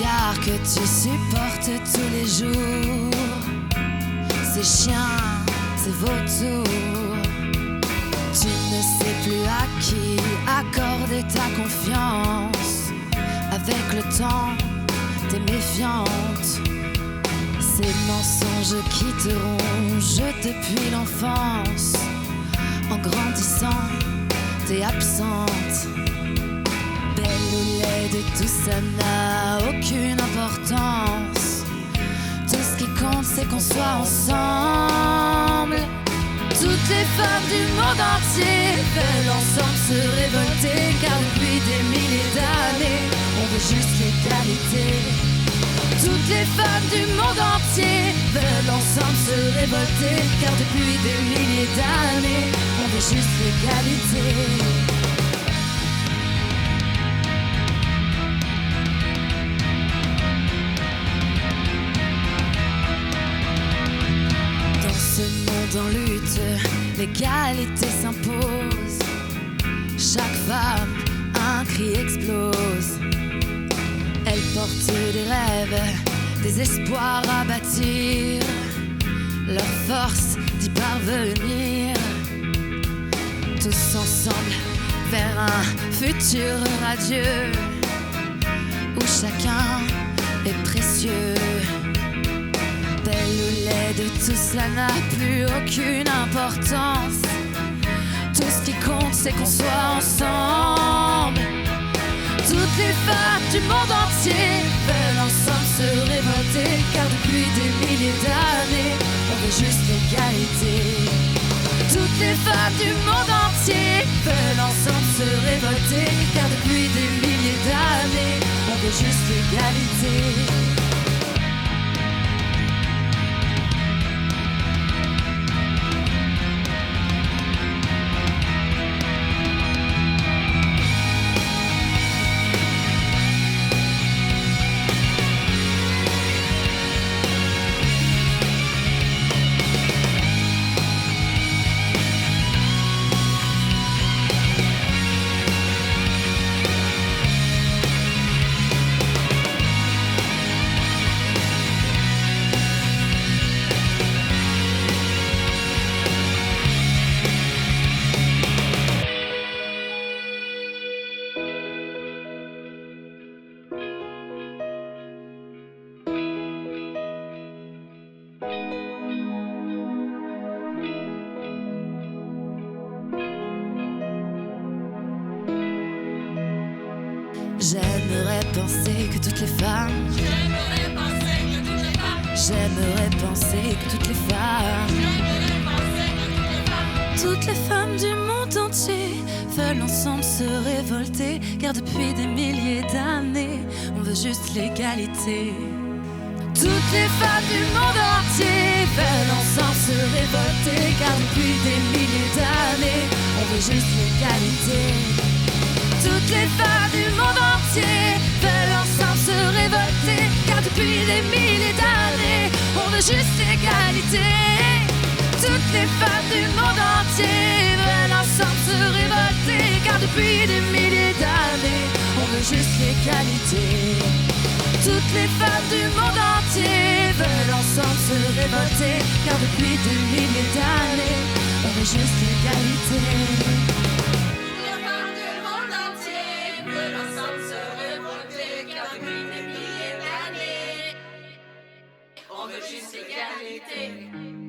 regards que tu supportes tous les jours. Ces chiens, ces vautours. Tu ne sais plus à qui accorder ta confiance. Avec le temps, t'es méfiante. Ces mensonges qui te rongent depuis l'enfance. En grandissant, t'es absente. Belle ou laide, tout ça n'a aucune importance. Tout ce qui compte, c'est qu'on soit ensemble. Toutes les femmes du monde entier veulent ensemble se révolter, car depuis des milliers d'années, on veut juste l'égalité. Toutes les femmes du monde entier veulent ensemble se révolter, car depuis des milliers d'années, on veut juste l'égalité. En lutte, l'égalité s'impose. Chaque femme, un cri explose. Elle porte des rêves, des espoirs à bâtir. Leur force d'y parvenir. Tous ensemble vers un futur radieux où chacun est précieux. Belle ou laide, tout cela n'a plus aucune importance. Tout ce qui compte, c'est qu'on soit ensemble. Toutes les femmes du monde entier veulent ensemble se révolter, car depuis des milliers d'années, on veut juste l'égalité. Toutes les femmes du monde entier veulent ensemble se révolter, car depuis des milliers d'années, on veut juste l'égalité. J'aimerais penser que toutes les femmes. J'aimerais penser que toutes les femmes. Toutes les femmes du monde entier veulent ensemble se révolter, car depuis des milliers d'années, on veut juste l'égalité. Toutes les femmes du monde entier veulent ensemble se révolter, car depuis des milliers d'années, on veut juste l'égalité. Toutes les femmes du monde entier veulent ensemble se révolter, car depuis des milliers d'années, on veut juste l'égalité. Toutes les femmes du monde entier veulent ensemble se révolter, car depuis des milliers d'années, on veut juste l'égalité. Toutes les femmes du monde entier veulent ensemble se révolter, car depuis des milliers d'années, on veut juste l'égalité. On veut juste l'égalité.